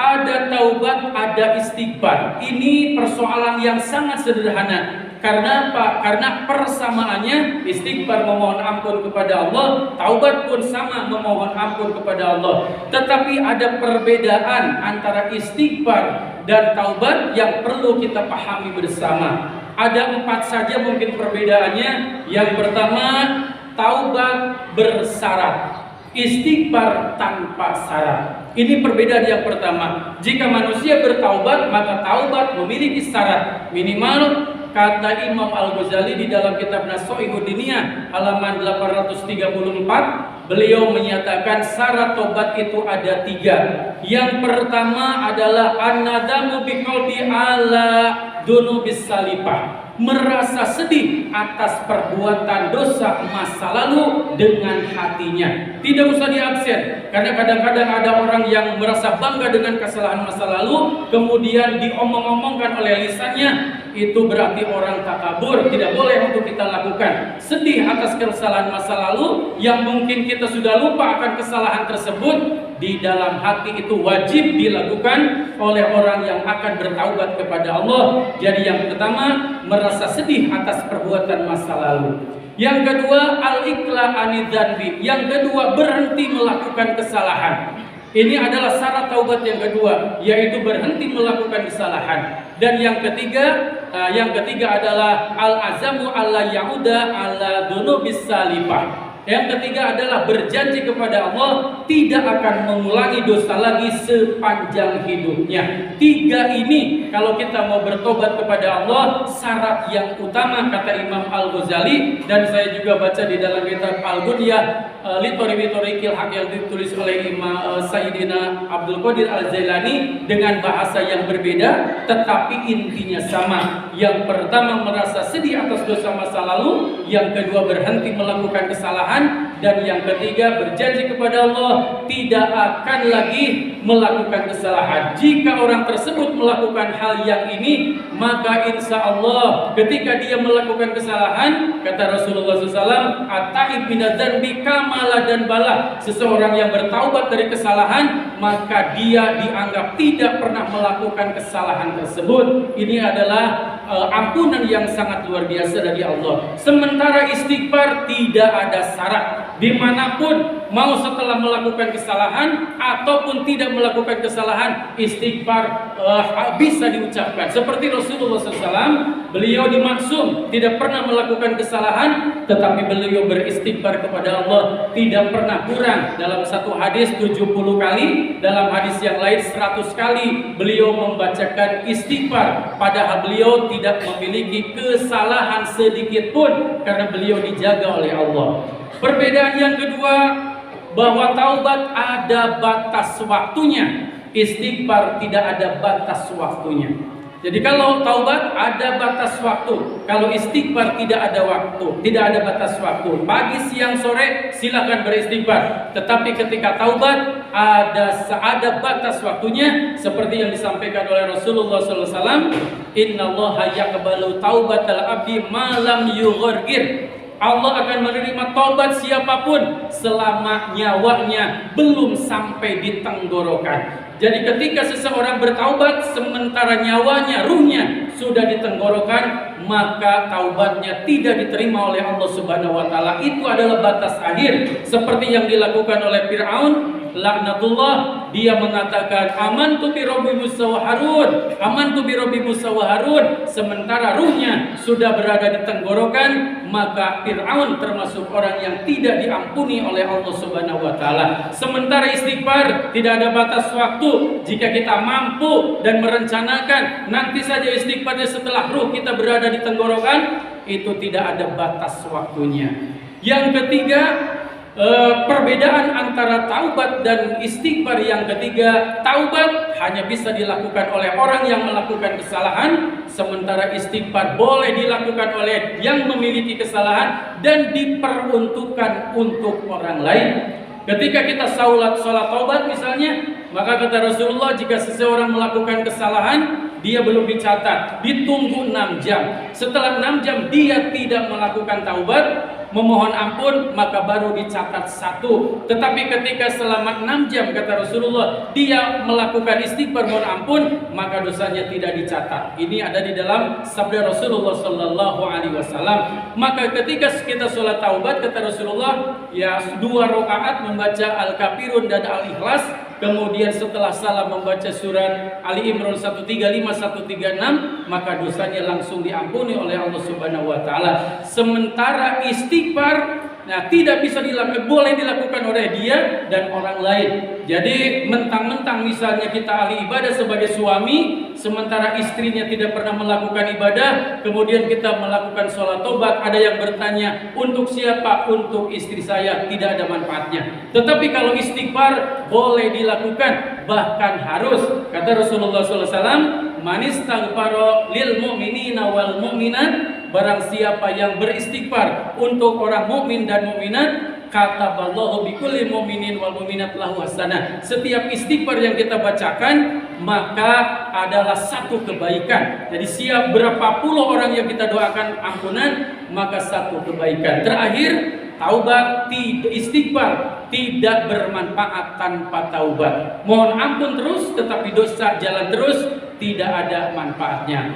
ada taubat, ada istighfar. Ini persoalan yang sangat sederhana. Karena apa? Karena persamaannya, istighfar memohon ampun kepada Allah, taubat pun sama memohon ampun kepada Allah. Tetapi ada perbedaan antara istighfar dan taubat yang perlu kita pahami bersama. Ada 4 saja mungkin perbedaannya. Yang pertama, taubat bersyarat, istighfar tanpa syarat. Ini perbedaan yang pertama. Jika manusia bertaubat, maka taubat memiliki syarat. Minimal, kata Imam Al-Ghazali di dalam kitab Nasha'ihud Diniyah halaman 834, beliau menyatakan syarat taubat itu ada 3. Yang pertama adalah an-nadamu biqalbi ala dzunubis salifah, merasa sedih atas perbuatan dosa masa lalu dengan hatinya. Tidak usah diabsen, karena kadang-kadang ada orang yang merasa bangga dengan kesalahan masa lalu, kemudian diomong-omongkan oleh lisannya. Itu berarti orang takabur. Tidak boleh untuk kita lakukan. Sedih atas kesalahan masa lalu yang mungkin kita sudah lupa akan kesalahan tersebut, di dalam hati itu wajib dilakukan oleh orang yang akan bertaubat kepada Allah. Jadi yang pertama, merasa sedih atas perbuatan masa lalu. Yang kedua, al-iqla anidzanbi. Yang kedua, berhenti melakukan kesalahan. Ini adalah syarat taubat yang kedua, yaitu berhenti melakukan kesalahan. Dan yang ketiga adalah al-azamu alla yauda ala dzunubis salifah. Yang ketiga adalah berjanji kepada Allah tidak akan mengulangi dosa lagi sepanjang hidupnya. 3 ini kalau kita mau bertobat kepada Allah, syarat yang utama kata Imam Al-Ghazali. Dan saya juga baca di dalam kitab Al-Ghunyah Litoriqil Haq yang ditulis oleh Imam Sayyidina Abdul Qadir Al-Jailani dengan bahasa yang berbeda, tetapi intinya sama. Yang pertama, merasa sedih atas dosa masa lalu. Yang kedua, berhenti melakukan kesalahan. Dan yang ketiga, berjanji kepada Allah tidak akan lagi melakukan kesalahan. Jika orang tersebut melakukan hal yang ini, maka insya Allah ketika dia melakukan kesalahan, kata Rasulullah SAW, at-taib minadz-dzanbi kamala dan bala. Seseorang yang bertaubat dari kesalahan, maka dia dianggap tidak pernah melakukan kesalahan tersebut. Ini adalah ampunan yang sangat luar biasa dari Allah. Sementara istighfar tidak ada syarat. Dimanapun, mau setelah melakukan kesalahan ataupun tidak melakukan kesalahan, istighfar bisa diucapkan. Seperti Rasulullah SAW, beliau dimaksum tidak pernah melakukan kesalahan, tetapi beliau beristighfar kepada Allah tidak pernah kurang. Dalam satu hadis 70 kali, dalam hadis yang lain 100 kali beliau membacakan istighfar, padahal beliau tidak memiliki kesalahan sedikit pun karena beliau dijaga oleh Allah. Perbedaan yang kedua, bahwa taubat ada batas waktunya, istighfar tidak ada batas waktunya. Jadi kalau taubat ada batas waktu, kalau istighfar tidak ada waktu, tidak ada batas waktu. Pagi, siang, sore silakan beristighfar. Tetapi ketika taubat ada batas waktunya, seperti yang disampaikan oleh Rasulullah SAW. Innallaha yaqbalu taubatal abdi ma lam yughargir. Allah akan menerima taubat siapapun selama nyawanya belum sampai di tenggorokan. Jadi ketika seseorang bertaubat sementara nyawanya, ruhnya sudah di tenggorokan, maka taubatnya tidak diterima oleh Allah Subhanahu wa taala. Itu adalah batas akhir, seperti yang dilakukan oleh Fir'aun. Laknatullah, dia mengatakan amantu bi rabbi Musa wa Harun, amantu bi rabbi Musa wa Harun, sementara ruhnya sudah berada di tenggorokan. Maka Fir'aun termasuk orang yang tidak diampuni oleh Allah Subhanahu wa taala. Sementara istighfar tidak ada batas waktu. Jika kita mampu dan merencanakan nanti saja istighfarnya setelah ruh kita berada di tenggorokan, itu tidak ada batas waktunya. Yang ketiga, perbedaan antara taubat dan istighfar. Yang ketiga, taubat hanya bisa dilakukan oleh orang yang melakukan kesalahan, sementara istighfar boleh dilakukan oleh yang memiliki kesalahan dan diperuntukkan untuk orang lain. Ketika kita sholat taubat misalnya, maka kata Rasulullah, jika seseorang melakukan kesalahan, dia belum dicatat, ditunggu 6 jam. Setelah 6 jam dia tidak melakukan taubat, memohon ampun, maka baru dicatat 1. Tetapi ketika selama 6 jam kata Rasulullah dia melakukan istighfar mohon ampun, maka dosanya tidak dicatat. Ini ada di dalam sabda Rasulullah sallallahu alaihi wasallam. Maka ketika kita sholat taubat kata Rasulullah, ya 2 rakaat membaca Al-Kafirun dan Al-Ikhlas, kemudian setelah salam membaca surat Ali Imran 135 136, maka dosanya langsung diampuni oleh Allah Subhanahu wa taala. Sementara istighfar tidak bisa dilakukan, boleh dilakukan oleh dia dan orang lain. Jadi mentang-mentang misalnya kita ahli ibadah sebagai suami, sementara istrinya tidak pernah melakukan ibadah, kemudian kita melakukan sholat tobat, ada yang bertanya, untuk siapa? Untuk istri saya, tidak ada manfaatnya. Tetapi kalau istighfar boleh dilakukan, bahkan harus. Kata Rasulullah SAW, man istaghfara lil mu'minina wal mu'minat, barang siapa yang beristighfar untuk orang mukmin dan mukminat, kataballahu bikulli mu'minin wal mu'minat lahu hasanah. Setiap istighfar yang kita bacakan maka adalah satu kebaikan. Jadi siap berapa puluh orang yang kita doakan ampunan, maka satu kebaikan. Terakhir, taubat istighfar tidak bermanfaat tanpa taubat. Mohon ampun terus tetapi dosa jalan terus, tidak ada manfaatnya.